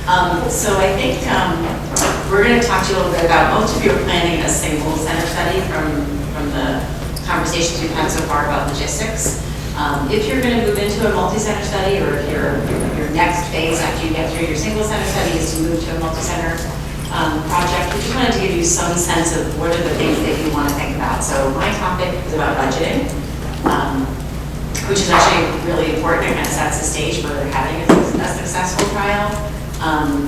So I think we're going to talk to you a little bit about, most of you are planning a single center study from the conversations we've had so far about logistics. If you're going to move into a multi-center study, or if your next phase after you get through your single center study is to move to a multi-center project, we just wanted to give you some sense of what are the things that you want to think about. So my topic is about budgeting, which is actually really important and kind of sets the stage for having a successful trial.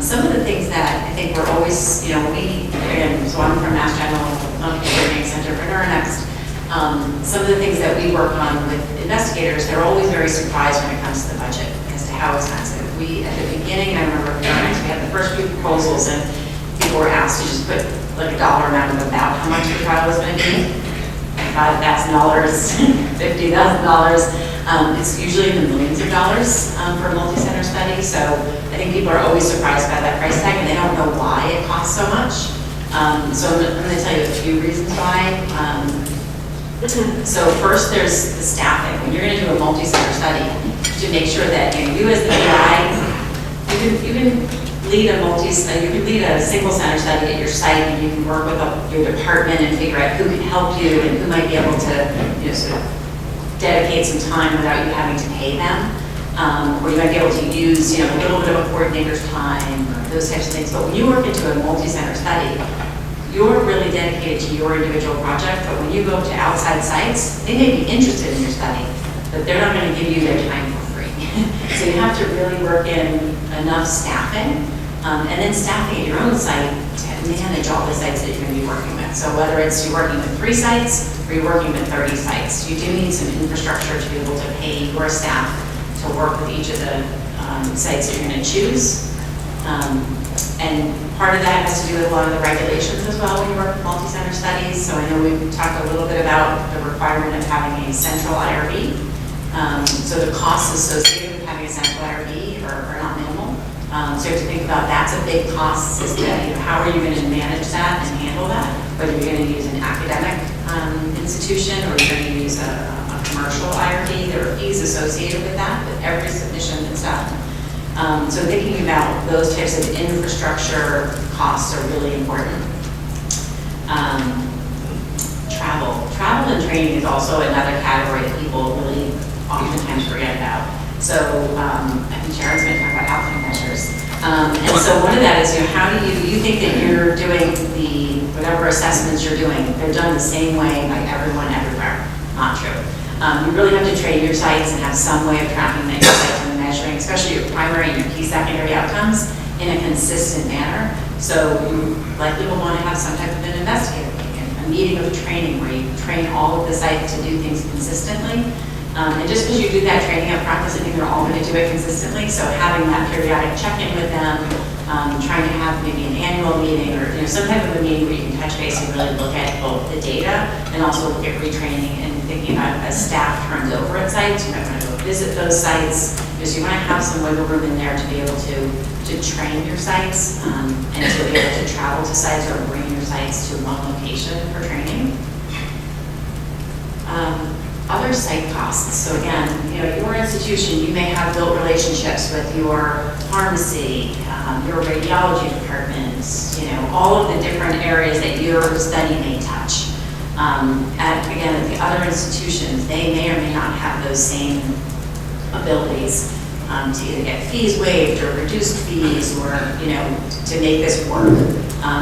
Some of the things that I think we're always, so I'm from Mass General, Learning Center for Next. Some of the things that we work on with investigators, they're always very surprised when it comes to the budget as to how expensive. We, at the beginning, I remember we had the first few proposals and people were asked to just put like a dollar amount about how much the trial was going to be. $5,000, $50,000. It's usually in the millions of dollars for a multi-center study. So I think people are always surprised by that price tag and they don't know why it costs so much. So I'm going to tell you a few reasons why. So first, there's the staffing. When you're going to do a multi-center study, to make sure that you as the PI, you can lead a single center study at your site, and you can work with your department and figure out who can help you and who might be able to sort of dedicate some time without you having to pay them, or you might be able to use a little bit of a coordinator's time or those types of things. But when you work into a multi-center study, you're really dedicated to your individual project, but when you go to outside sites, they may be interested in your study, but they're not going to give you their time for free. So you have to really work in enough staffing, and then staffing at your own site to manage all the sites that you're going to be working with. So whether it's you're working with 3 sites or you're working with 30 sites, you do need some infrastructure to be able to pay your staff to work with each of the sites that you're going to choose. And part of that has to do with a lot of the regulations as well when you work with multi-center studies. So I know we've talked a little bit about the requirement of having a central IRB. So the costs associated with having a central IRB are not minimal. So you have to think about that's a big cost, is that how are you going to manage that and handle that? Whether you're going to use an academic institution or you're going to use a commercial IRB, there are fees associated with that, with every submission that's done. So thinking about those types of infrastructure costs are really important. Travel and training is also another category that people really oftentimes forget about. So I think Sharon's going to talk about outcome measures. And so one of that is, how do you think that you're doing whatever assessments you're doing, they're done the same way by everyone everywhere? Not true. You really have to train your sites and have some way of tracking that your sites and measuring, especially your primary and your key secondary outcomes, in a consistent manner. So you likely will want to have some type of an investigator meeting, a meeting of training where you train all of the sites to do things consistently. And just because you do that training up front doesn't mean they're all going to do it consistently. So having that periodic check-in with them, trying to have maybe an annual meeting or some type of a meeting where you can touch base and really look at both the data and also look at retraining and thinking about as staff turns over at sites, you might want to go visit those sites, because you want to have some wiggle room in there to be able to train your sites and to be able to travel to sites or bring your sites to one location for training. Other site costs. So again, your institution, you may have built relationships with your pharmacy, your radiology departments, all of the different areas that your study may touch. At the other institutions, they may or may not have those same abilities to either get fees waived or reduced fees or, to make this work.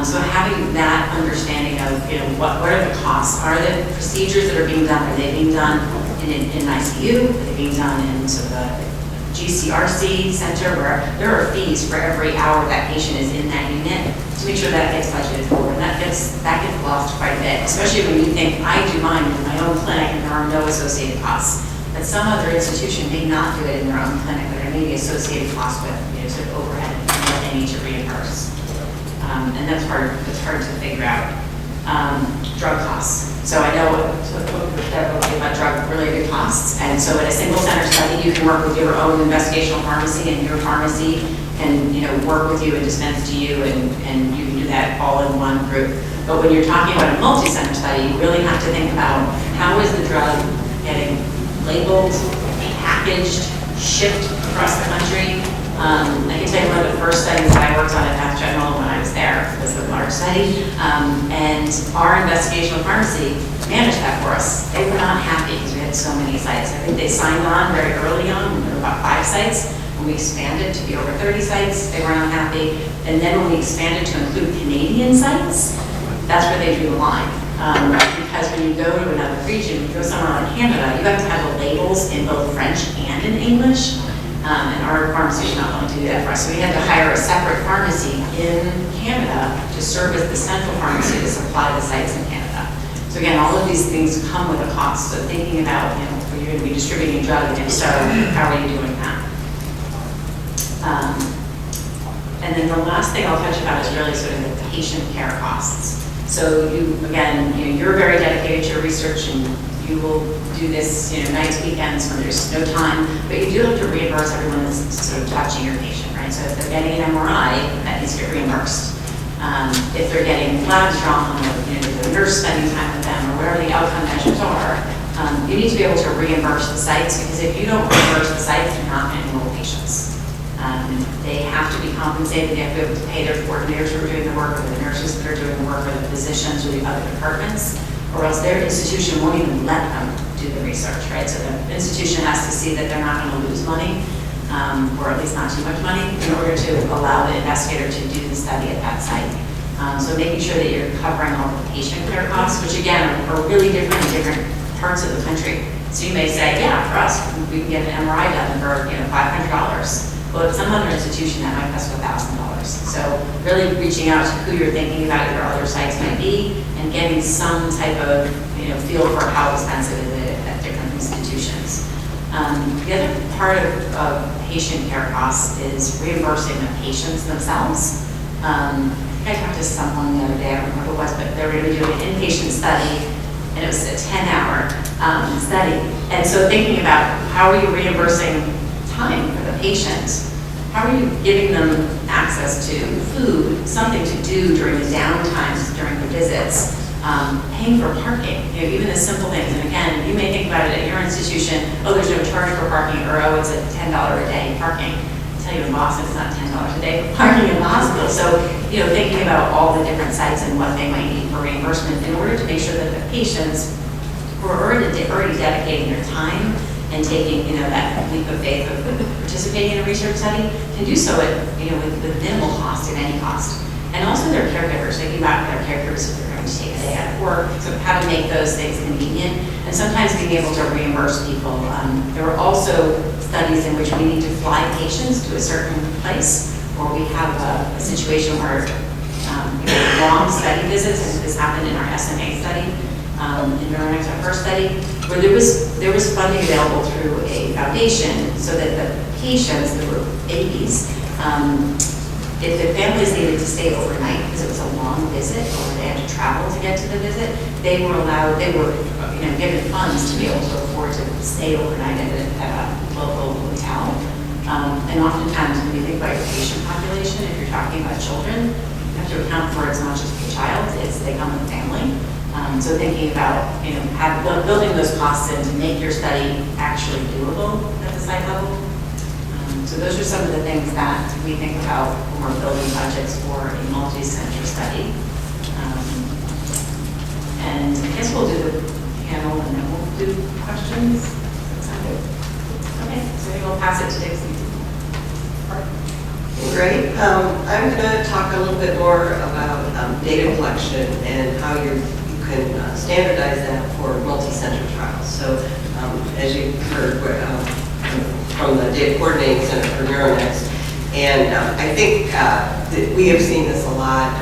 So having that understanding of, what are the costs? Are the procedures that are being done, are they being done in ICU? Are they being done in sort of a GCRC center where there are fees for every hour that patient is in that unit to make sure that gets budgeted for? And that gets lost quite a bit, especially when you think, I do mine in my own clinic and there are no associated costs. But some other institution may not do it in their own clinic, but there may be associated costs with sort of overhead that they need to reimburse. And that's hard to figure out. Drug costs. So I know about drug-related costs, and so in a single center study, you can work with your own investigational pharmacy, and your pharmacy can work with you and dispense to you, and you can do that all in one group. But when you're talking about a multi-center study, you really have to think about how is the drug getting labeled, packaged, shipped across the country, I can tell you one of the first studies that I worked on at Mass General when I was there was a large study, and our investigational pharmacy managed that for us. They were not happy because we had so many sites. I think they signed on very early on when there were about 5 sites. When we expanded to be over 30 sites, they were not happy. And then when we expanded to include Canadian sites, that's where they drew the line. Because when you go to another region, you go somewhere like Canada, you have to have the labels in both French and in English. And our pharmacy did not want to do that for us. So we had to hire a separate pharmacy in Canada to serve as the central pharmacy to supply the sites in Canada. So again, all of these things come with a cost. So thinking about, when you're going to be distributing a drug, and if so, how are you doing that? And then the last thing I'll touch about is really sort of the patient care costs. So you're very dedicated to your research, and you will do this, nights, weekends when there's no time, but you do have to reimburse everyone that's sort of touching your patient, right? So if they're getting an MRI, that needs to get reimbursed. If they're getting labs drawn, the nurse spending time with them, or whatever the outcome measures are, you need to be able to reimburse the sites, because if you don't reimburse the sites, you're not going to enroll patients. They have to be compensated. They have to be able to pay their coordinators who are doing the work, or the nurses that are doing the work, or the physicians, or the other departments, or else their institution won't even let them do the research, right? So the institution has to see that they're not going to lose money, or at least not too much money, in order to allow the investigator to do the study at that site. So making sure that you're covering all the patient care costs, which again are really different in different parts of the country. So you may say, yeah, for us, we can get an MRI done for $500. Well, at some other institution, that might cost $1,000. So really reaching out to who you're thinking about your other sites might be, and getting some type of feel for how expensive is it at different institutions. The other part of patient care costs is reimbursing the patients themselves. I talked to someone the other day, I don't remember who it was, but they were going to be doing an inpatient study, and it was a 10-hour study. And so thinking about how are you reimbursing time for the patient? How are you giving them access to food, something to do during the downtimes during the visits, paying for parking, even the simple things. And again, you may think about it at your institution, there's no charge for parking, or it's a $10 a day parking. I tell you, in Boston, it's not $10 a day for parking in the hospital. So, thinking about all the different sites and what they might need for reimbursement in order to make sure that the patients who are already dedicating their time and taking, that leap of faith of participating in a research study can do so at, with minimal cost, at any cost. And also their caregivers, thinking about their caregivers if they're going to take a day out of work, so how to make those things convenient, and sometimes being able to reimburse people. There are also studies in which we need to fly patients to a certain place, or we have a situation where long study visits, and this happened in our SMA study, in Marianne's first study, where there was funding available through a foundation so that the patients, that were babies, if the families needed to stay overnight because it was a long visit, or they had to travel to get to the visit, they were given funds to be able to afford to stay overnight at a local hotel. And oftentimes when you think about your patient population, if you're talking about children, you have to account for it's not just the child, they come with family. So thinking about, building those costs in to make your study actually doable at the site level. So those are some of the things that we think about when we're building budgets for a multi-center study. And I guess we'll do the panel and then we'll do questions. That sound good? Okay, so maybe we'll pass it to Dixie. Great. I'm going to talk a little bit more about data collection and how you can standardize that for multi-center trials. So as you heard from the Data Coordinating Center for NeuroNext, and I think that we have seen this a lot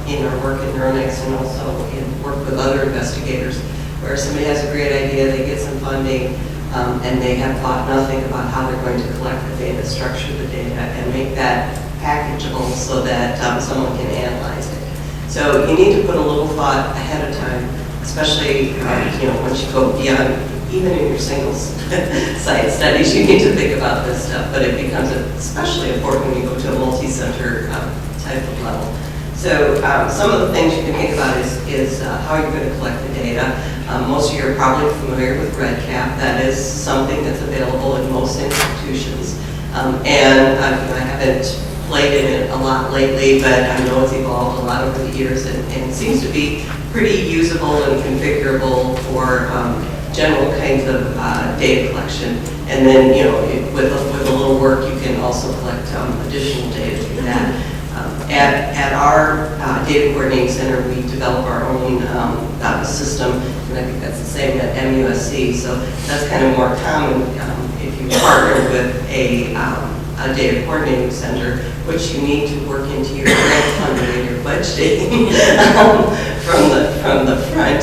in our work at NeuroNext and also in work with other investigators, where somebody has a great idea, they get some funding, and they have thought nothing about how they're going to collect the data, structure the data, and make that packageable so that someone can analyze it. So you need to put a little thought ahead of time, especially once you go beyond, even in your single site studies, you need to think about this stuff, but it becomes especially important when you go to a multi-center type of level. So some of the things you can think about is how you're going to collect the data. Most of you are probably familiar with REDCap. That is something that's available in most institutions. I haven't played in it a lot lately, but I know it's evolved a lot over the years, and it seems to be pretty usable and configurable for general kinds of data collection. And then, with a little work, you can also collect additional data through that. At our data coordinating center, we develop our own system, and I think that's the same at MUSC. So that's kind of more common if you partner with a data coordinating center, which you need to work into your grant funding and your budgeting from the front,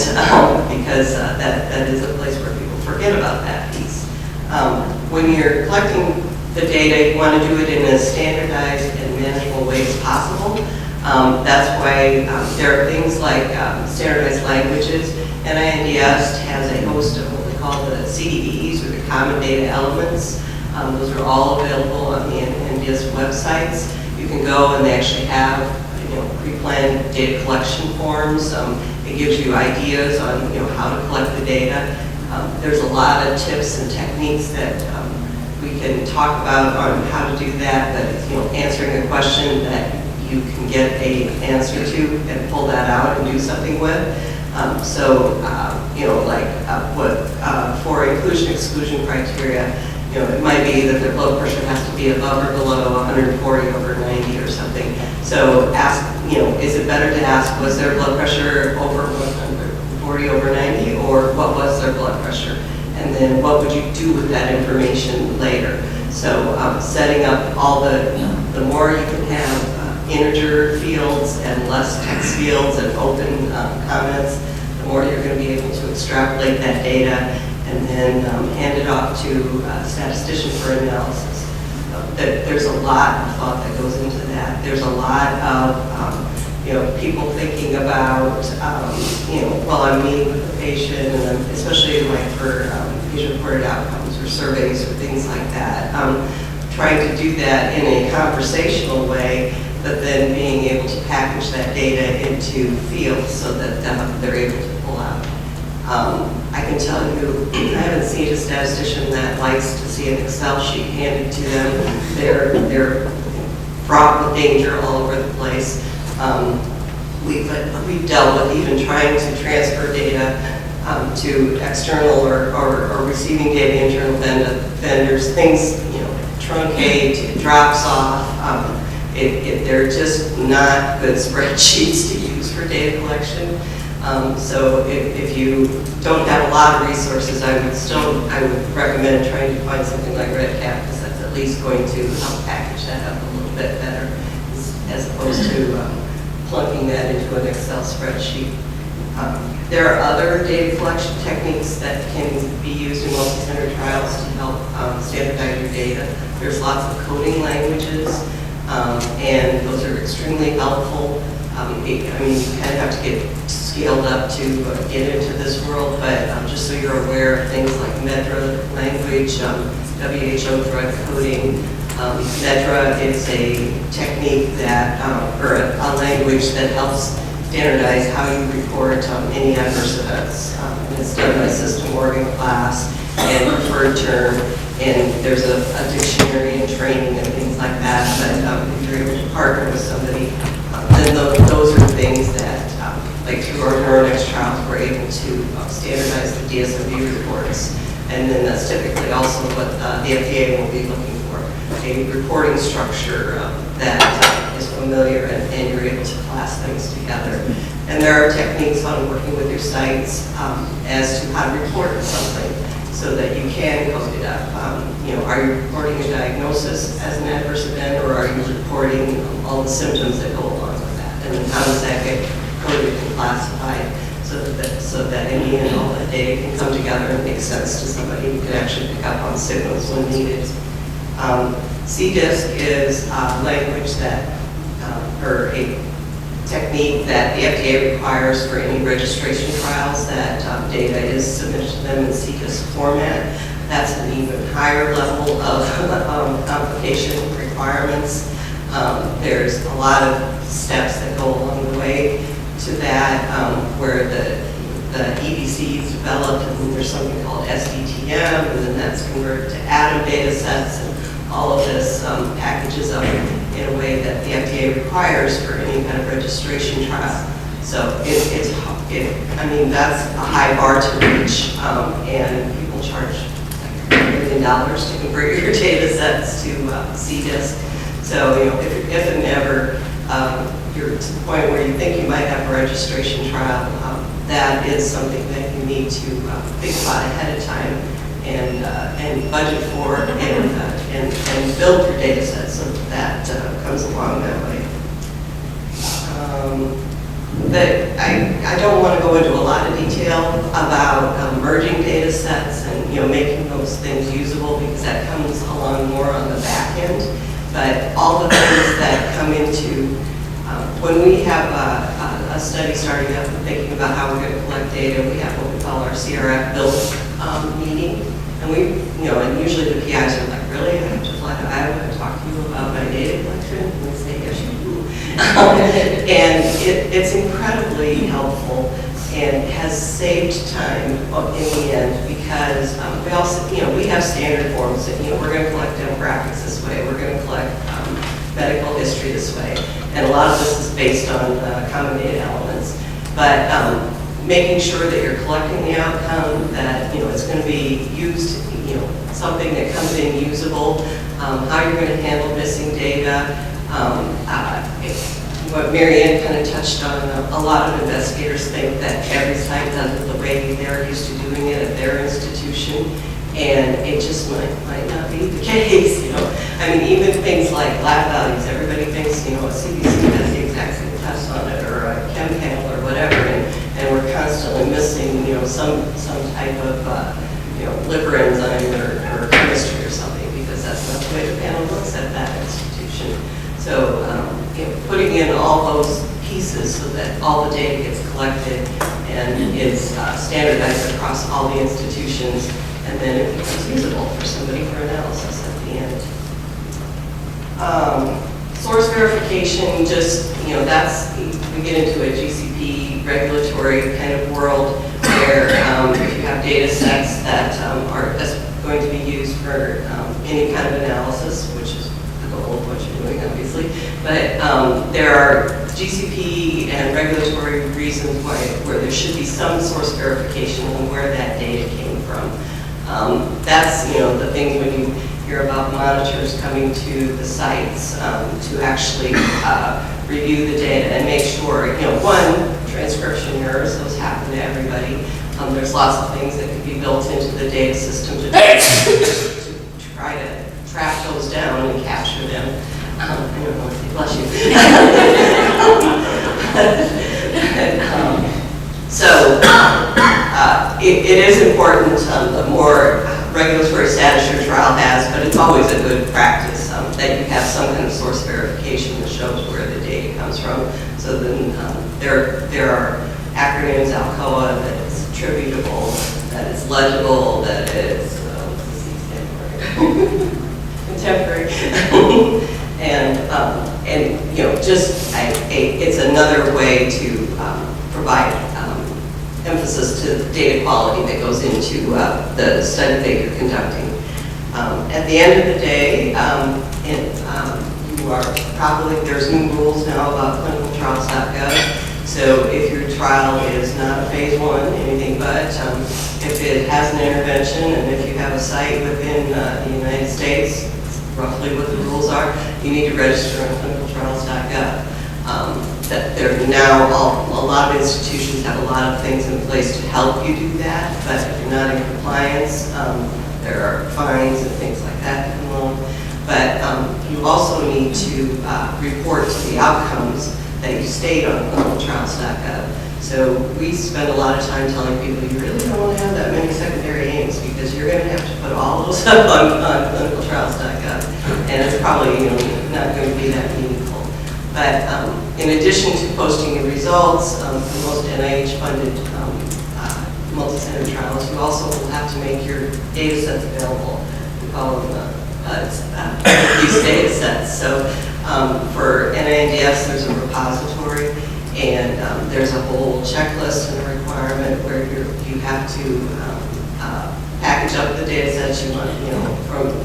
because that is a place where people forget about that piece. When you're collecting the data, you want to do it in as standardized and manageable way as possible. That's why there are things like standardized languages. NINDS has a host of what we call the CDEs, or the common data elements. Those are all available on the NINDS websites. You can go and they actually have pre-planned data collection forms. It gives you ideas on how to collect the data. There's a lot of tips and techniques that we can talk about on how to do that, but answering a question that you can get an answer to and pull that out and do something with. For inclusion-exclusion criteria, it might be that their blood pressure has to be above or below 140 over 90 or something. So ask, is it better to ask, was their blood pressure over 140 over 90, or what was their blood pressure? And then what would you do with that information later? So setting up all the more you can have integer fields and less text fields and open comments, the more you're going to be able to extrapolate that data and then hand it off to a statistician for analysis. There's a lot of thought that goes into that. There's a lot of people thinking about, well, I'm meeting with the patient, and especially like for patient-reported outcomes or surveys or things like that, trying to do that in a conversational way, but then being able to package that data into fields so that they're able to pull out. I can tell you, I haven't seen a statistician that likes to see an Excel sheet handed to them. They're fraught with danger all over the place. We've dealt with even trying to transfer data to external or receiving data internal vendors. Things truncate, it drops off. They're just not good spreadsheets to use for data collection. So if you don't have a lot of resources, I would recommend trying to find something like RedCap, because that's at least going to help package that up a little bit better, as opposed to plunking that into an Excel spreadsheet. There are other data collection techniques that can be used in multi-center trials to help standardize your data. There's lots of coding languages, and those are extremely helpful. You kind of have to get scaled up to get into this world, but just so you're aware of things like MEDRA language, WHO drug coding. MEDRA is a technique that, or a language that helps standardize how you report any adverse events. And it's done by system, organ, class, and preferred term, and there's a dictionary and training and things like that. But if you're able to partner with somebody, then those are things that, like through our NeuroNext trials, we're able to standardize the DSMB reports. And then that's typically also what the FDA will be looking for, a reporting structure that is familiar and you're able to class things together. And there are techniques on working with your sites as to how to report something so that you can code it up. Are you reporting a diagnosis as an adverse event, or are you reporting all the symptoms that go along with that? And then how does that get coded and classified so that any and all that data can come together and make sense to somebody who can actually pick up on signals when needed. CDISC is a language that, or a technique that the FDA requires for any registration trials, that data is submitted to them in CDISC format. That's an even higher level of application requirements. There's a lot of steps that go along the way to that, where the the EDC is developed, and then there's something called SDTM, and then that's converted to ATOM data sets, and all of this packages up in a way that the FDA requires for any kind of registration trial. So I mean, that's a high bar to reach, and people charge like $1 million to convert your data sets to CDISC. So, you know, if and ever you're to the point where you think you might have a registration trial, that is something that you need to think about ahead of time and budget for and build your data set so that comes along that way. But I don't want to go into a lot of detail about merging data sets and, you know, making those things usable, because that comes along more on the back end. But all the things that come into when we have a study starting up and thinking about how we're going to collect data, we have what we call our CRF build meeting. And and usually the PIs are like, really? I have to fly to Iowa to talk to you about my data collection? And we say, yes, you do. And it's incredibly helpful and has saved time in the end, because we also, we have standard forms that, we're going to collect demographics this way, we're going to collect medical history this way, and a lot of this is based on common data elements. But making sure that you're collecting the outcome, that it's going to be used, something that comes in usable, how you're going to handle missing data. What Marianne kind of touched on, a lot of investigators think that every site does it the way they're used to doing it at their institution, and it just might not be the case. I mean, even things like lab values, everybody thinks, a CBC has the exact same test on it, or a chem panel, or whatever, and we're constantly missing, some type of, liver enzyme or chemistry or something, because that's not the way the panel looks at that institution. So, putting in all those pieces so that all the data gets collected and is standardized across all the institutions, and then it becomes usable for somebody for analysis at the end. Source verification, just, that's, we get into a GCP regulatory kind of world where if you have data sets that are going to be used for any kind of analysis, which is the goal of what you're doing, obviously, but there are GCP and regulatory reasons where there should be some source verification on where that data came from. That's, the things when you hear about monitors coming to the sites to actually review the data and make sure, one, transcription errors, those happen to everybody. There's lots of things that could be built into the data system to try to track those down and capture them. I don't know, bless you. So it is important, the more regulatory status your trial has, but it's always a good practice that you have some kind of source verification that shows where the data comes from. So then there are acronyms, ALCOA, that it's attributable, that it's legible, that it's contemporary. and it's another way to provide emphasis to data quality that goes into the study that you're conducting. At the end of the day, you are probably, there's new rules now about clinicaltrials.gov. So if your trial is not a phase 1, anything but, if it has an intervention and if you have a site within the United States, roughly what the rules are, you need to register on clinicaltrials.gov. That there now, a lot of institutions have a lot of things in place to help you do that, but if you're not in compliance, there are fines and things like that that come along. But you also need to report to the outcomes that you state on clinicaltrials.gov. So we spend a lot of time telling people you really don't want to have that many secondary aims, because you're going to have to put all those up on clinicaltrials.gov, and it's probably not going to be that meaningful. But in addition to posting your results for most NIH-funded multi-center trials, you also will have to make your data sets available. We call them these data sets. So for NINDS, there's a repository, And there's a whole checklist and a requirement where you have to package up the data sets you want,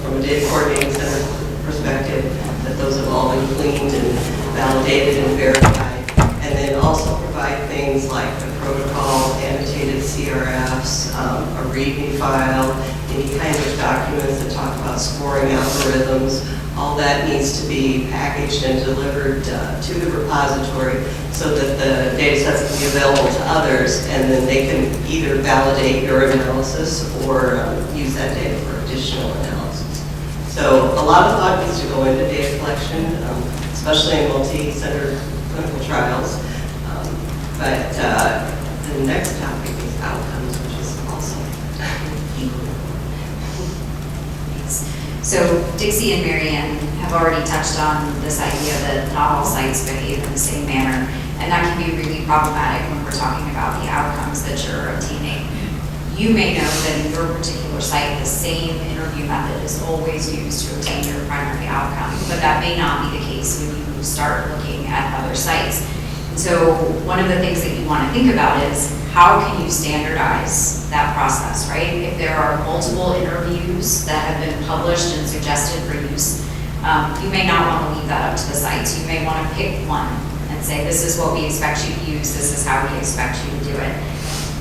from a data coordinating center perspective, that those have all been cleaned and validated and verified. And then also provide things like the protocol, annotated CRFs, a README file, any kind of documents that talk about scoring algorithms. All that needs to be packaged and delivered to the repository so that the data sets can be available to others, and then they can either validate your analysis or use that data for additional analysis. So a lot of thought needs to go into data collection, especially in multi-center clinical trials. But the next topic is outcomes, which is awesome. So Dixie and Marianne have already touched on this idea that not all sites behave in the same manner, and that can be really problematic when we're talking about the outcomes that you're obtaining. You may know that in your particular site, the same interview method is always used to obtain your primary outcome, but that may not be the case when you start looking at other sites. And so one of the things that you want to think about is how can you standardize that process, right? If there are multiple interviews that have been published and suggested for use, you may not want to leave that up to the sites. You may want to pick one and say, this is what we expect you to use, this is how we expect you to do it.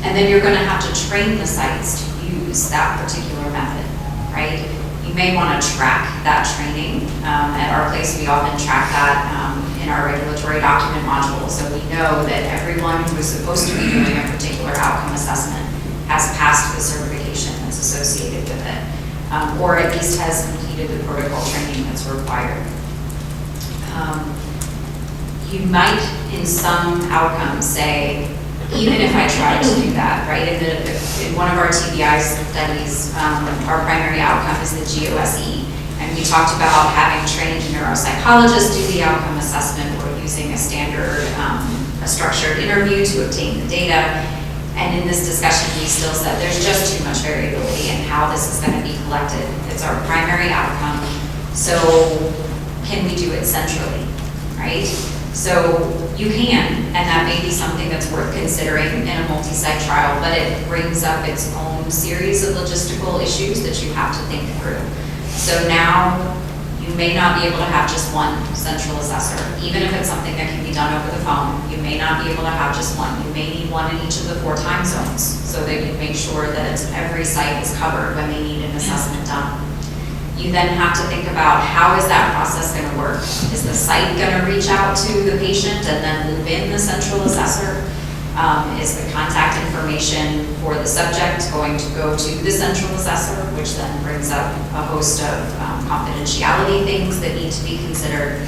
And then you're going to have to train the sites to use that particular method, right? You may want to track that training. At our place, we often track that in our regulatory document module, so we know that everyone who is supposed to be doing a particular outcome assessment has passed the certification that's associated with it, or at least has completed the protocol training that's required. You might, in some outcomes, say, even if I tried to do that, right? In one of our TBI studies, our primary outcome is the GOSE. And we talked about having trained neuropsychologists do the outcome assessment or using a standard, a structured interview to obtain the data. And in this discussion, we still said there's just too much variability in how this is going to be collected. It's our primary outcome. So can we do it centrally, right? So you can, and that may be something that's worth considering in a multi-site trial, but it brings up its own series of logistical issues that you have to think through. So now you may not be able to have just one central assessor. Even if it's something that can be done over the phone, you may not be able to have just one. You may need one in each of the 4 time zones so that you make sure that every site is covered when they need an assessment done. You then have to think about how is that process going to work? Is the site going to reach out to the patient and then loop in the central assessor? Is the contact information for the subject going to go to the central assessor, which then brings up a host of confidentiality things that need to be considered.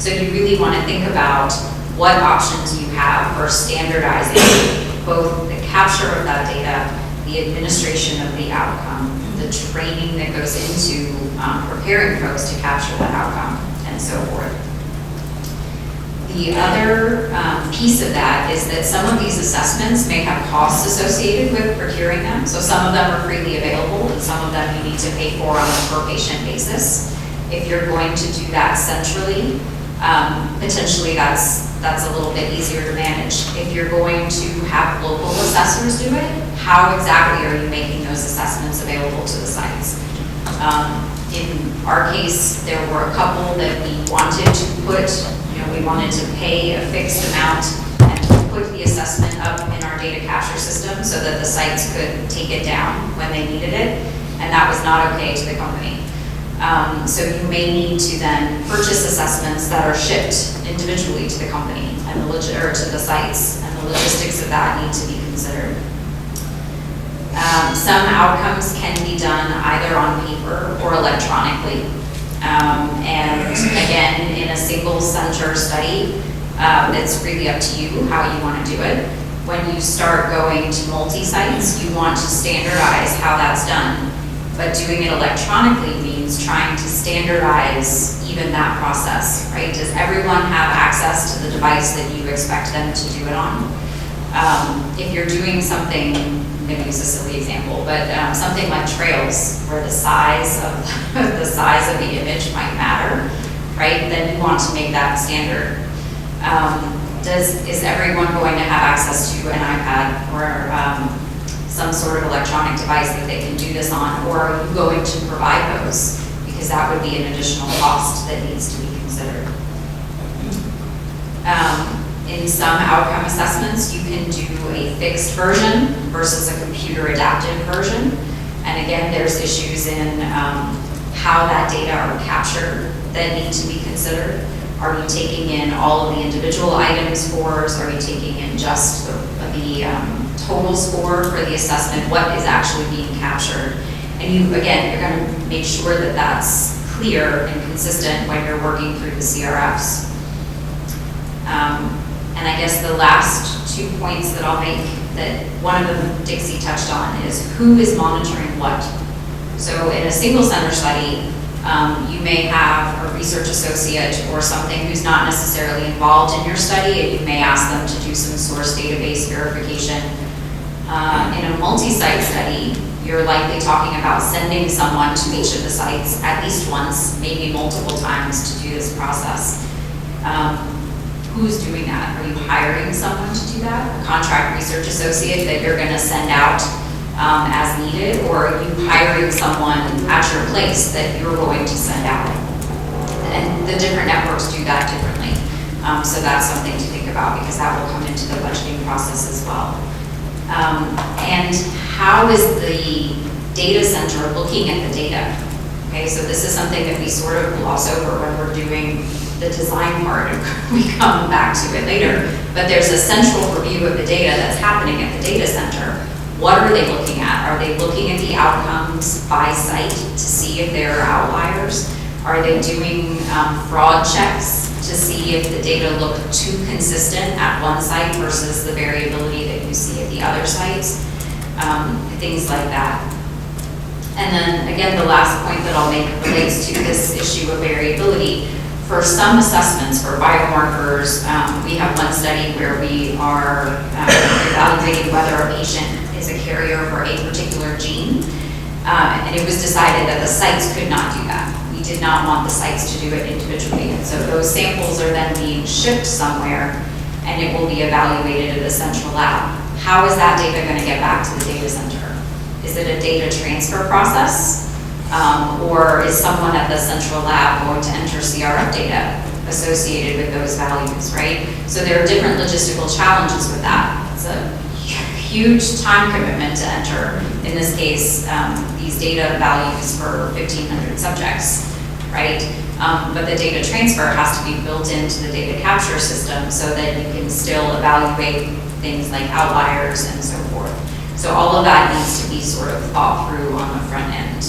So you really want to think about what options you have for standardizing both the capture of that data, the administration of the outcome, the training that goes into preparing folks to capture that outcome, and so forth. The other piece of that is that some of these assessments may have costs associated with procuring them. So some of them are freely available and some of them you need to pay for on a per patient basis. If you're going to do that centrally, potentially that's a little bit easier to manage. If you're going to have local assessors do it, how exactly are you making those assessments available to the sites? In our case, there were a couple that we wanted to put, we wanted to pay a fixed amount and to put the assessment up in our data capture system so that the sites could take it down when they needed it, and that was not okay to the company. So you may need to then purchase assessments that are shipped individually to the company and to the sites, and the logistics of that need to be considered. Some outcomes can be done either on paper or electronically. And again, in a single center study, it's really up to you how you want to do it. When you start going to multi-sites, you want to standardize how that's done. But doing it electronically means trying to standardize even that process, right? Does everyone have access to the device that you expect them to do it on? If you're doing something, I'm going to use a silly example, but something like trails, where the size of the image might matter, right? Then you want to make that standard. is everyone going to have access to an iPad or some sort of electronic device that they can do this on, or are you going to provide those? Because that would be an additional cost that needs to be considered. In some outcome assessments, you can do a fixed version versus a computer adaptive version. And again, there's issues in how that data are captured that need to be considered. Are you taking in all of the individual item scores? Are you taking in just the total score for the assessment? What is actually being captured? And you, again, you're going to make sure that that's clear and consistent when you're working through the CRFs. And I guess the last 2 points that I'll make, that one of them Dixie touched on, is who is monitoring what. So in a single center study, you may have a research associate or something who's not necessarily involved in your study, and you may ask them to do some source database verification. In a multi-site study, you're likely talking about sending someone to each of the sites at least once, maybe multiple times to do this process. Who's doing that? Are you hiring someone to do that? A contract research associate that you're going to send out as needed, or are you hiring someone at your place that you're going to send out? And the different networks do that differently. So that's something to think about, because that will come into the budgeting process as well. And how is the data center looking at the data? Okay, so this is something that we sort of gloss over when we're doing the design part, and we come back to it later. But there's a central review of the data that's happening at the data center. What are they looking at? Are they looking at the outcomes by site to see if there are outliers? Are they doing fraud checks to see if the data look too consistent at one site versus the variability that you see at the other sites? Things like that. And then again, the last point that I'll make relates to this issue of variability. For some assessments, for biomarkers, we have one study where we are evaluating whether a patient is a carrier for a particular gene. And it was decided that the sites could not do that. We did not want the sites to do it individually. And so those samples are then being shipped somewhere, and it will be evaluated at a central lab. How is that data going to get back to the data center? Is it a data transfer process? Or is someone at the central lab going to enter CRF data associated with those values, right? So there are different logistical challenges with that. It's a huge time commitment to enter, in this case, these data values for 1,500 subjects, right? But the data transfer has to be built into the data capture system so that you can still evaluate things like outliers and so forth. So all of that needs to be sort of thought through on the front end.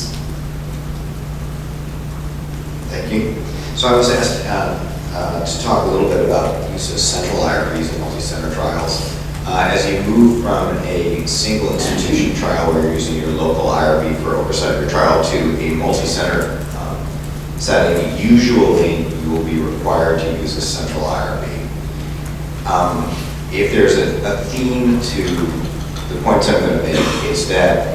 Thank you. So I was asked to talk a little bit about the use of central IRBs in multi-center trials. As you move from a single institution trial where you're using your local IRB for oversight of your trial to a multi-center setting, usually you will be required to use a central IRB. If there's a theme to the points I'm going to make, it's that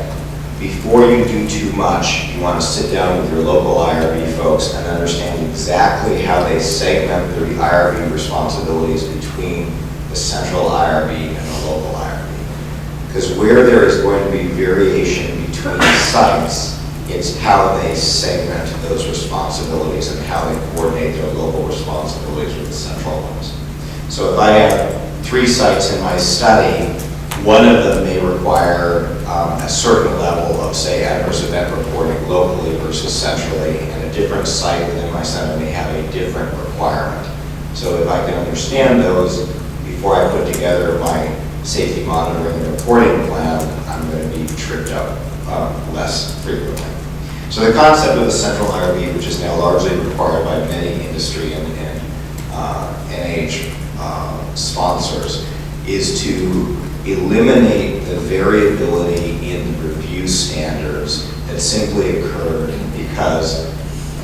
before you do too much, you want to sit down with your local IRB folks and understand exactly how they segment their IRB responsibilities between the central IRB and the local IRB. Because where there is going to be variation between sites, it's how they segment those responsibilities and how they coordinate their local responsibilities with the central ones. So if I have 3 sites in my study, one of them may require a certain level of, say, adverse event reporting locally versus centrally, and a different site within my center may have a different requirement. So if I can understand those before I put together my safety monitoring and reporting plan, I'm going to be tripped up less frequently. So the concept of the central IRB, which is now largely required by many industry and NIH sponsors, is to eliminate the variability in review standards that simply occurred because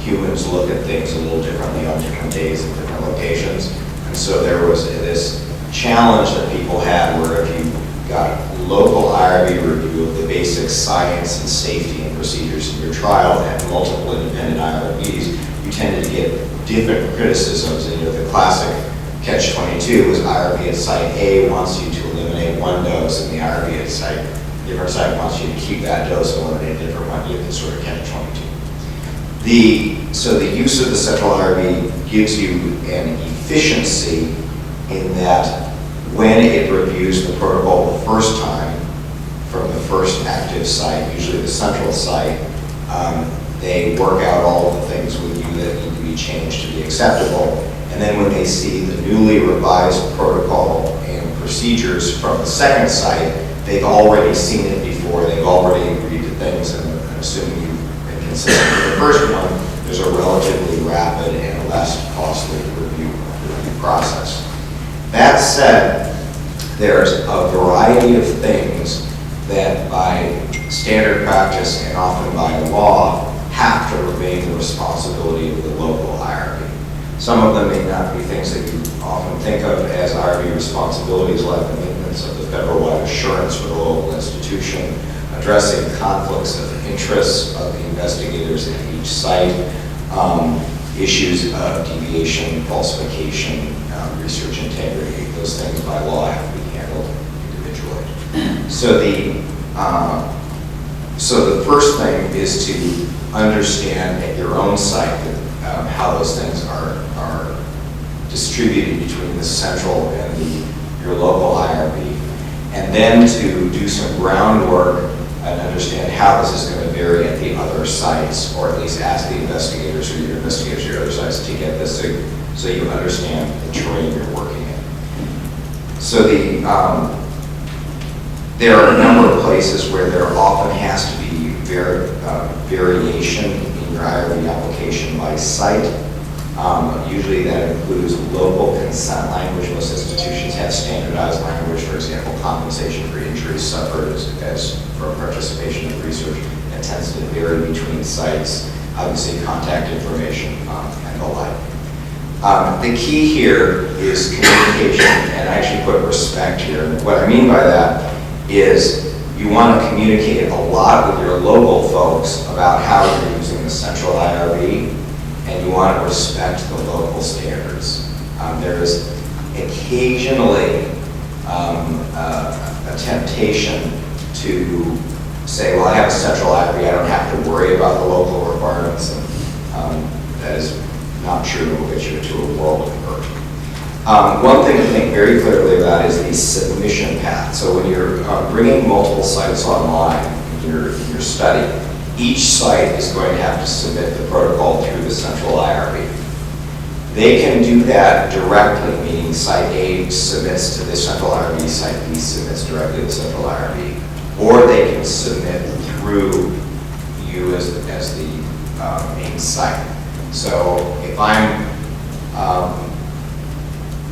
humans look at things a little differently on different days and different locations. And so there was this challenge that people had where if you got local IRB review of the basic science and safety and procedures in your trial and multiple independent IRBs, you tended to get different criticisms. And the classic catch-22 is IRB at site A wants you to eliminate one dose, and the IRB at different site wants you to keep that dose and eliminate a different one. You have this sort of catch-22. So the use of the central IRB gives you an efficiency in that when it reviews the protocol the first time from the first active site, usually the central site, they work out all of the things with you that need to be changed to be acceptable. And then when they see the newly revised protocol and procedures from the second site, they've already seen it before, they've already agreed to things, and assuming you've been consistent with the first one, there's a relatively rapid and less costly review process. That said, there's a variety of things that by standard practice and often by law have to remain the responsibility of the local IRB. Some of them may not be things that you often think of as IRB responsibilities, like the maintenance of the federal-wide assurance for the local institution, addressing conflicts of interest of the investigators at each site, issues of deviation, falsification, research integrity. Those things by law have to be handled individually. So the first thing is to understand at your own site how those things are distributed between the central and your local IRB, and then to do some groundwork and understand how this is going to vary at the other sites, or at least ask the investigators or your investigators at your other sites to get this so you understand the terrain you're working in. So there are a number of places where there often has to be variation in your IRB application by site. Usually that includes local consent language. Most institutions have standardized language, for example, compensation for injuries suffered as for participation in research. That tends to vary between sites, obviously contact information and the like. The key here is communication, and I actually put respect here. And what I mean by that is you want to communicate a lot with your local folks about how you're using the central IRB, and you want to respect the local standards. There is occasionally a temptation to say, well, I have a central IRB, I don't have to worry about the local requirements, and that is not true. It will get you into a world of hurt. One thing to think very clearly about is the submission path. So when you're bringing multiple sites online in your study, each site is going to have to submit the protocol through the central IRB. They can do that directly, meaning site A submits to the central IRB, site B submits directly to the central IRB, or they can submit through you as the main site. So if I'm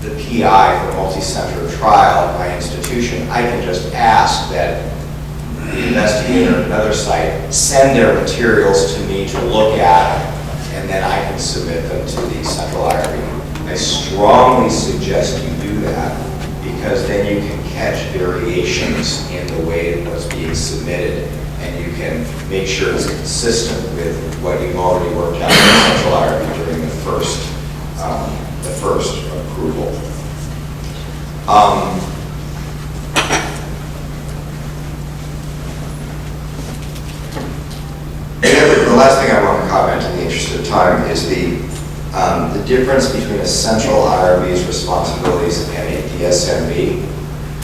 the PI for a multi-center trial at my institution, I can just ask that the investigator at another site send their materials to me to look at, and then I can submit them to the central IRB. I strongly suggest you do that, because then you can catch variations in the way it was being submitted, and you can make sure it's consistent with what you've already worked out in the central IRB during the first approval. The last thing I want to comment in the interest of time is the difference between a central IRB's responsibilities and a DSMB.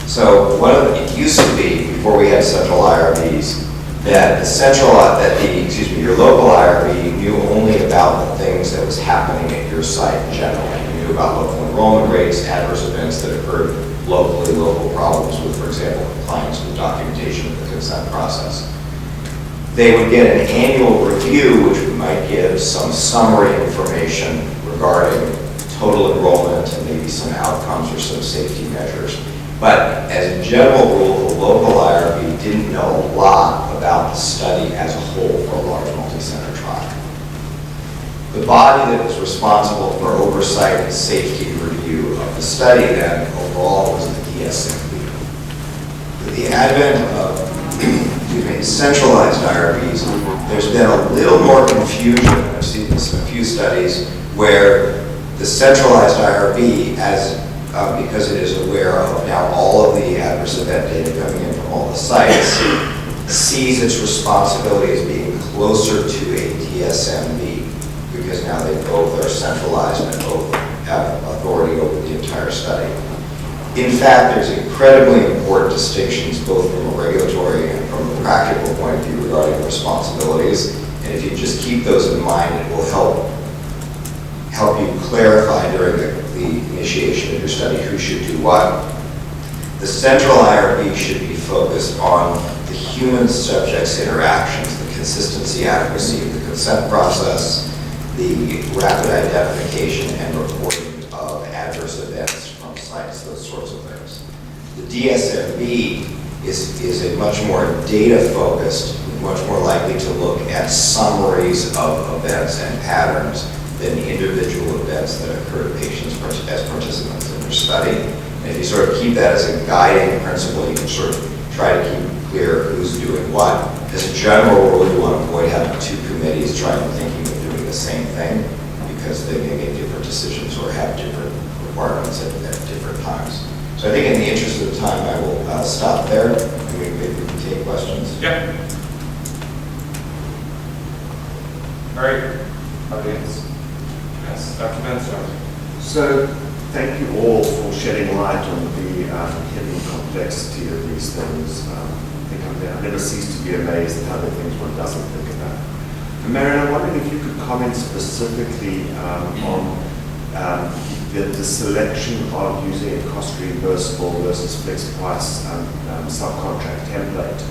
So it used to be, before we had central IRBs, that your local IRB knew only about the things that was happening at your site generally. You knew about local enrollment rates, adverse events that occurred locally, local problems with, for example, compliance with documentation of the consent process. They would get an annual review, which might give some summary information regarding total enrollment and maybe some outcomes or some safety measures. But as a general rule, the local IRB didn't know a lot about the study as a whole for a large multi-center trial. The body that was responsible for oversight and safety review of the study then overall was the DSMB. With the advent of centralized IRBs, there's been a little more confusion. I've seen this in a few studies where The centralized IRB, because it is aware of now all of the adverse event data coming in from all the sites, sees its responsibility as being closer to a DSMB, because now they both are centralized and both have authority over the entire study. In fact, there's incredibly important distinctions both from a regulatory and from a practical point of view regarding responsibilities. And if you just keep those in mind, it will help you clarify during the initiation of your study who should do what. The central IRB should be focused on the human subjects interactions, the consistency, adequacy of the consent process, the rapid identification and reporting of adverse events from sites, those sorts of things. The DSMB is a much more data-focused, much more likely to look at summaries of events and patterns than the individual events that occur to patients as participants in their study. And if you sort of keep that as a guiding principle, you can sort of try to keep clear who's doing what. As a general rule, you want to avoid having two committees trying to thinking of doing the same thing, because they may make different decisions or have different requirements at different times. So I think in the interest of time, I will stop there, and maybe we can take questions. Yeah. All right, audience. Yes, Dr. Benson. So, thank you all for shedding light on the hidden complexity of these things. I never cease to be amazed at other things one doesn't think about. And Marianne, I'm wondering if you could comment specifically on the selection of using a cost reimbursable versus fixed price subcontract template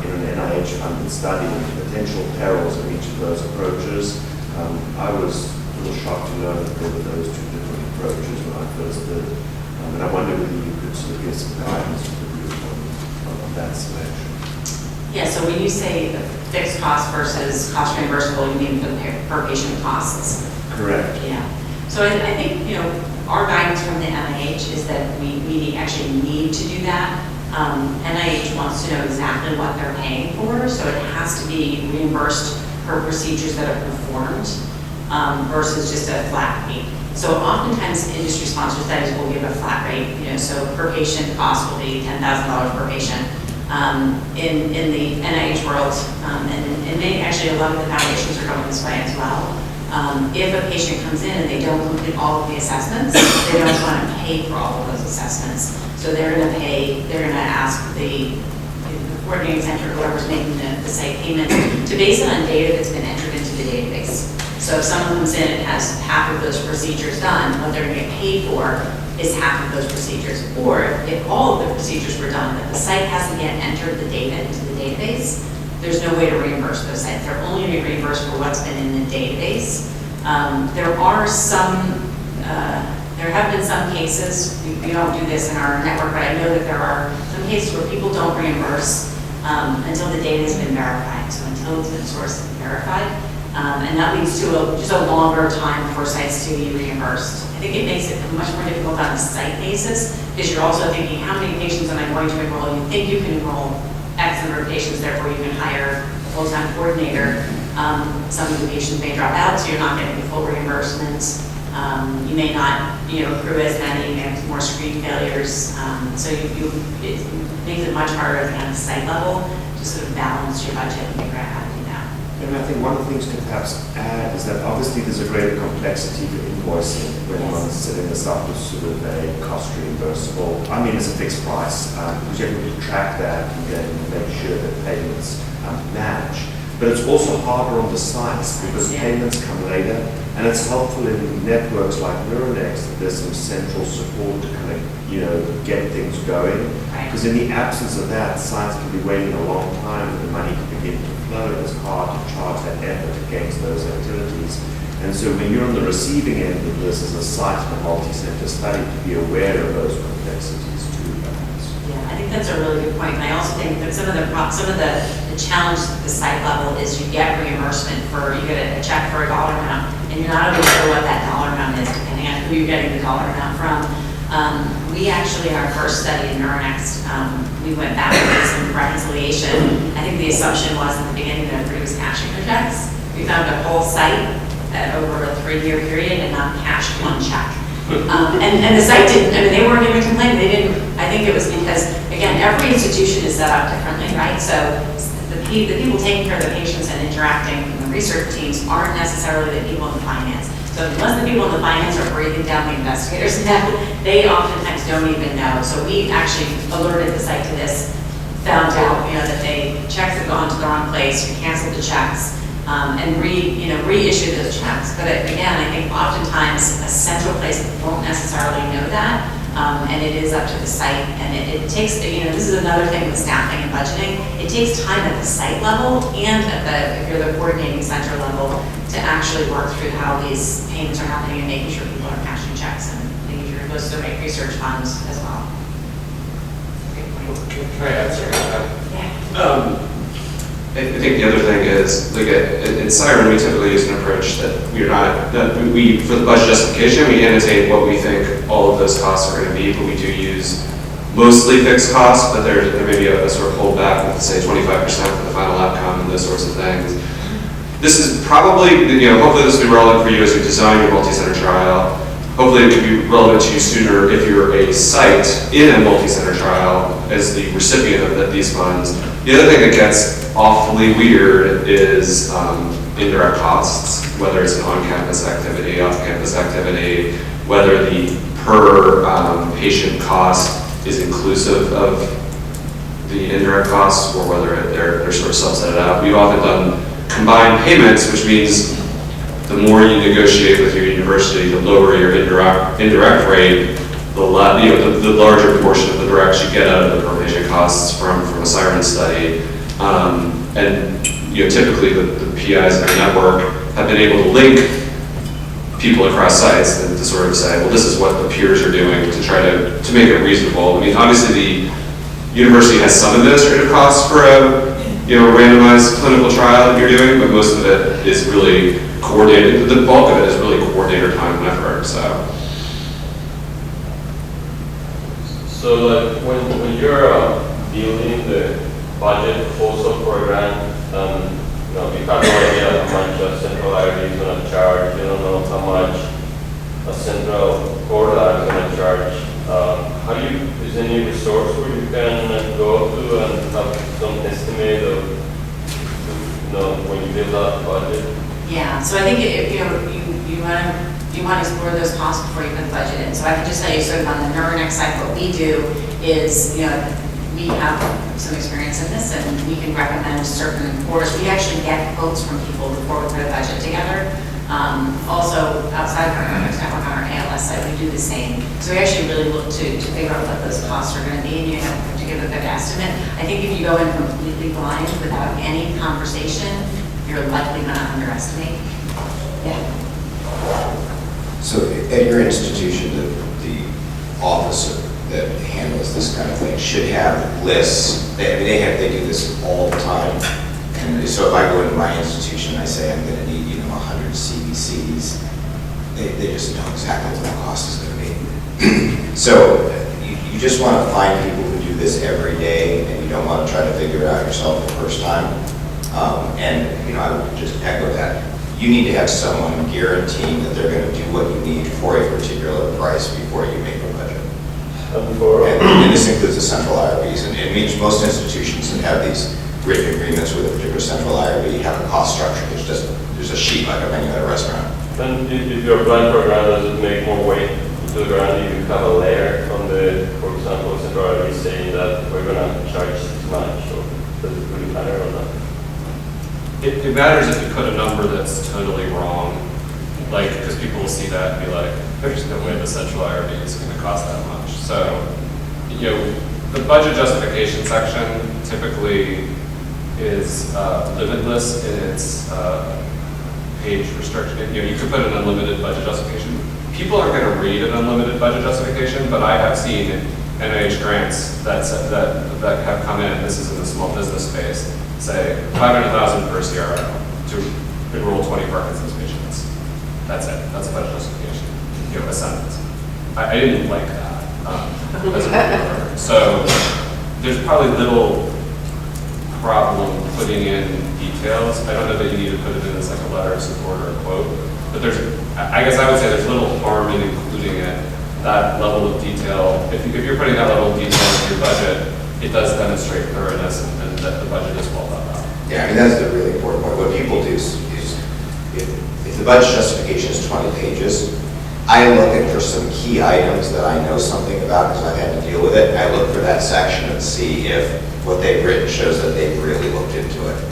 in an NIH-funded study, and the potential perils of each of those approaches. I was a little shocked to learn that there were those two different approaches when I first did. And I wonder whether you could sort of give some guidance to the group on that selection. Yeah, so when you say the fixed cost versus cost reimbursable, you mean the per patient costs? Correct. Yeah. So I think, our guidance from the NIH is that we actually need to do that. NIH wants to know exactly what they're paying for, so it has to be reimbursed per procedures that are performed versus just a flat rate. So oftentimes industry-sponsored studies will give a flat rate, so per patient cost will be $10,000 per patient. In the NIH world, and actually a lot of the foundations are going this way as well. If a patient comes in and they don't complete all of the assessments, they don't want to pay for all of those assessments. So they're going to ask the coordinating center, whoever's making the site payment, to base it on data that's been entered into the database. So if someone comes in and has half of those procedures done, what they're going to get paid for is half of those procedures. Or if all of the procedures were done, but the site hasn't yet entered the data into the database, there's no way to reimburse those sites. They're only going to be reimbursed for what's been in the database. There have been some cases, we don't do this in our network, but I know that there are some cases where people don't reimburse until the data has been verified, so until it's been sourced and verified. And that leads to just a longer time for sites to be reimbursed. I think it makes it much more difficult on a site basis, because you're also thinking, how many patients am I going to enroll? You think you can enroll X number of patients, therefore you can hire a full-time coordinator. Some of the patients may drop out, so you're not getting the full reimbursement. You may not, accrue as many, you may have more screen failures. So it makes it much harder at the site level to sort of balance your budget and figure out how to do that. And I think one of the things to perhaps add is that obviously there's a greater complexity to invoicing when one's setting this up as sort of a cost reimbursable. It's a fixed price because you have to track that and then make sure that payments match. But it's also harder on the sites because payments come later, and it's helpful in networks like Neuronext that there's some central support to kind of, get things going. Because in the absence of that, sites can be waiting a long time for the money to begin to flow, and it's hard to charge that effort against those activities. And so when you're on the receiving end of this as a site in a multi-center study, to be aware of those complexities too, perhaps. Yeah, I think that's a really good point. And I also think that some of the challenge at the site level is you get reimbursement you get a check for a dollar amount, and you're not always sure what that dollar amount is depending on who you're getting the dollar amount from. We actually, in our first study in Neuronext, we went back and did some reconciliation. I think the assumption was at the beginning that everybody was cashing their checks. We found a whole site over a 3-year period and not cashed one check. And the site didn't, I mean, they weren't even complaining, they didn't, I think it was because, again, every institution is set up differently, right? So the people taking care of the patients and interacting with the research teams aren't necessarily the people in finance. So unless the people in the finance are breathing down the investigators' neck, they oftentimes don't even know. So we actually alerted the site to this, found out, that checks had gone to the wrong place, we canceled the checks, and reissued those checks. But again, I think oftentimes a central place won't necessarily know that, and it is up to the site. And it takes, this is another thing with staffing and budgeting. It takes time at the site level and if you're the coordinating center level to actually work through how these payments are happening and making sure people are cashing checks and making sure it goes to make research funds as well. Can I answer that? Yeah. I think the other thing is, like in Siren, we typically use an approach that we for the budget justification, we annotate what we think all of those costs are going to be, but we do use mostly fixed costs, but there may be a sort of holdback with, say, 25% for the final outcome and those sorts of things. This is probably, hopefully this will be relevant for you as you design your multi-center trial. Hopefully it could be relevant to you sooner if you're a site in a multi-center trial as the recipient of these funds. The other thing that gets awfully weird is indirect costs, whether it's an on-campus activity, off-campus activity, whether the per patient cost is inclusive of the indirect costs or whether they're sort of subsetted out. We've often done combined payments, which means the more you negotiate with your university, the lower your indirect rate, the larger portion of the directs you get out of the per patient costs from a Siren study. And typically the PIs in the network have been able to link people across sites and to sort of say, well, this is what the peers are doing to try to make it reasonable. I mean, obviously the university has some administrative costs for a randomized clinical trial that you're doing, but most of it is really coordinated. The bulk of it is really coordinator time and effort. So like when you're building the budget proposal for a grant, you have no idea how much a central IRB is going to charge. You don't know how much a central core lab is going to charge. Is there any resource where you can go to and have some estimate of, when you build out the budget? Yeah, so I think if you want to explore those costs before you put the budget in. So I can just tell you sort of on the Neuronex side, what we do is, we have some experience in this and we can recommend certain orders. We actually get quotes from people before we put a budget together. Also, outside of our Neuronex network on our ALS side, we do the same. So we actually really look to figure out what those costs are going to be, and you have to give a good estimate. I think if you go in completely blind without any conversation, you're likely going to underestimate. Yeah. So at your institution, the officer that handles this kind of thing should have lists. They do this all the time. And so if I go into my institution and I say I'm going to need 100 CBCs, they just know exactly what the cost is going to be. So you just want to find people who do this every day, and you don't want to try to figure it out yourself the first time. And I would just echo that. You need to have someone guaranteeing that they're going to do what you need for a particular price before you make a budget. And this includes the central IRBs. And it means most institutions that have these written agreements with a particular central IRB have a cost structure. There's a sheet like a menu at a restaurant. And if you're applying for a grant, does it make more weight to the grant if you have a layer on for example, central IRB saying that we're going to charge this much, or does it really matter or not? It matters if you put a number that's totally wrong, because people will see that and be like, there's no way the central IRB is going to cost that much. So, the budget justification section typically is limitless in its page restriction. You could put an unlimited budget justification. People aren't going to read an unlimited budget justification, but I have seen NIH grants that have come in. This is in the small business space. Say $500,000 per CRO to enroll 20 Parkinson's patients. That's it. That's a budget justification. A sentence. I didn't like that as a reviewer. So there's probably little problem putting in details. I don't know that you need to put it in as like a letter of support or a quote, But I guess I would say there's little harm in including it, that level of detail. If you're putting that level of detail into your budget, it does demonstrate thoroughness and that the budget is well thought out. Yeah, I mean, that's the really important point. What people do is if the budget justification is 20 pages, I look at for some key items that I know something about because I've had to deal with it. I look for that section and see if what they've written shows that they've really looked into it.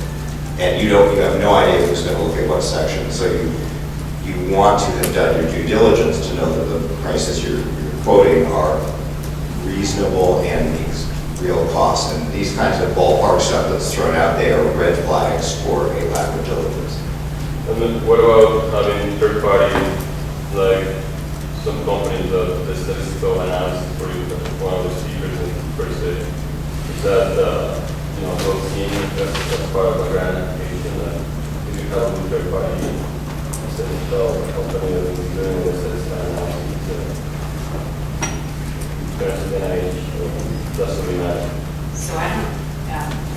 And you have no idea who's going to look at what section, so you want to have done your due diligence to know that the prices you're quoting are reasonable and these real costs. And these kinds of ballpark stuff that's thrown out there are red flags for a lack of diligence. And then what about having third party, like some companies, the Logistical announced for one of the speakers in first day, that, those teams, that's part of a grant application, that if you have a third party, Logistical company that is doing this, it's kind of that's what we meant. So I don't,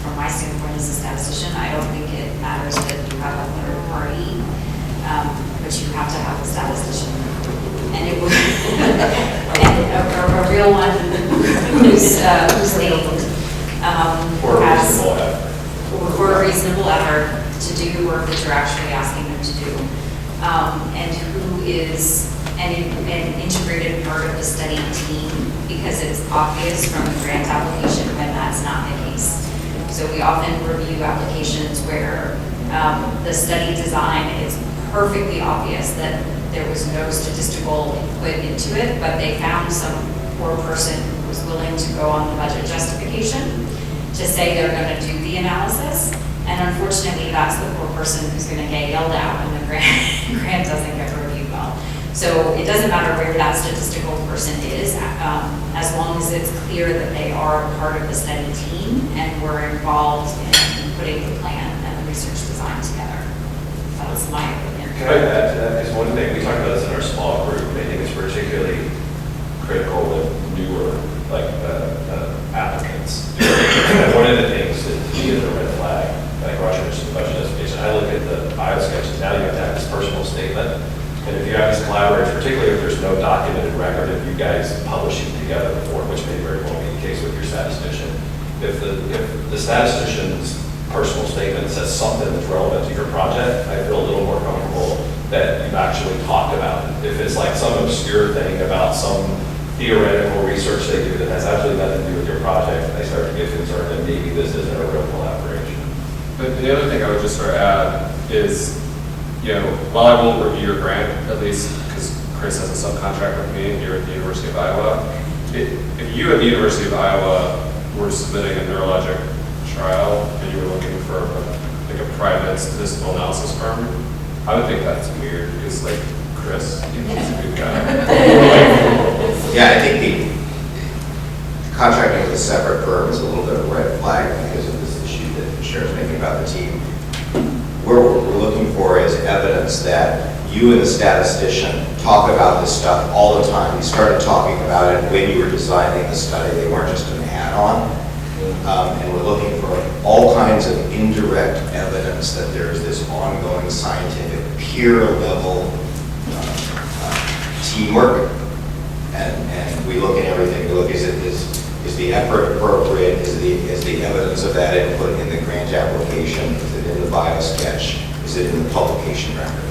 from my standpoint as a statistician, I don't think it matters that you have a third party, but you have to have a statistician. And it would, a real one who's named for a reasonable effort to do the work that you're actually asking them to do, and who is an integrated part of the study team, because it's obvious from the grant application when that's not the case. So we often review applications where the study design is perfectly obvious that there was no statistical input into it, but they found some poor person who was willing to go on the budget justification to say they're going to do the analysis. And unfortunately, that's the poor person who's going to get yelled at when the grant doesn't get reviewed well. So it doesn't matter where that statistical person is, as long as it's clear that they are part of the study team and were involved in putting the plan and the research design together. That's my opinion. Can I add to that? Because one thing, we talked about this in our small group, and I think it's particularly critical with newer applicants. And one of the things that to me is a red flag, like Roger mentioned, budget justification, I look at the bio sketches, now you have to have this personal statement. And if you have these collaborators, particularly if there's no documented record of you guys publishing together before, which may very well be the case with your statistician, if the statistician's personal statement says something that's relevant to your project, I feel a little more comfortable that you've actually talked about it. If it's like some obscure thing about some theoretical research they do that has absolutely nothing to do with your project, I start to get concerned that maybe this isn't a real collaboration. But the other thing I would just sort of add is, while I won't review your grant, at least because Chris has a subcontract with me and you're at the University of Iowa, if you at the University of Iowa were submitting a neurologic trial and you were looking for a private statistical analysis firm, I would think that's weird because Chris, he's a good guy. Yeah, I think the contracting with a separate firm is a little bit of a red flag because of this issue that Sharon's making about the team. What we're looking for is evidence that you and the statistician talk about this stuff all the time. You started talking about it when you were designing the study. They weren't just an add-on. And we're looking for all kinds of indirect evidence that there's this ongoing scientific peer-level teamwork. And we look at everything. We look, is the effort appropriate? Is the evidence of that input in the grant application? Is it in the bio sketch? Is it in the publication record?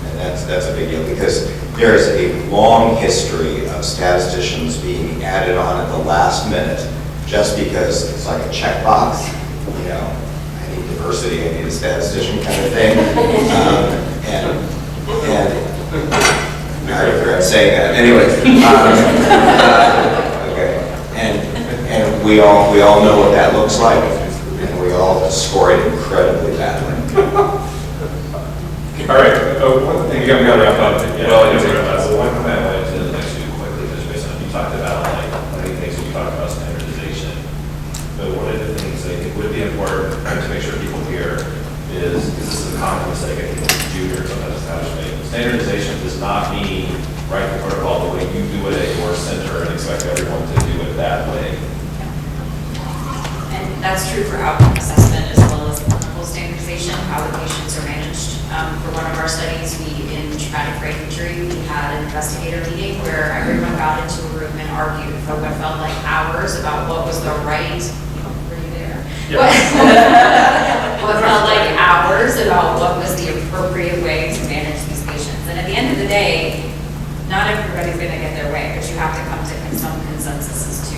And that's a big deal because there's a long history of statisticians being added on at the last minute just because it's like a checkbox. I need diversity, I need a statistician kind of thing. And I regret saying that. Anyway, okay. And we all know what that looks like, and we all score it incredibly badly. All right. One thing we got to wrap up. One comment I wanted to mention quickly, just based on you talked about many things that you talked about standardization. But one of the things I think would be important to make sure people hear is this is a common mistake I think juniors sometimes establishment. Standardization does not mean write the protocol the way you do it at your center and expect everyone to do it that way. And that's true for outcome assessment as well as clinical standardization, how the patients are managed. For one of our studies, we in traumatic brain injury, we had an investigator meeting where everyone got into a room and argued for what felt like hours about what was the right, were you there? What felt like hours about what was the appropriate way to manage these patients. And at the end of the day, not everybody's going to get their way, but you have to come to some consensus as to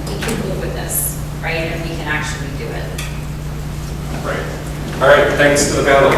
we can live with this, right? And we can actually do it. Right. All right, thanks to the panel.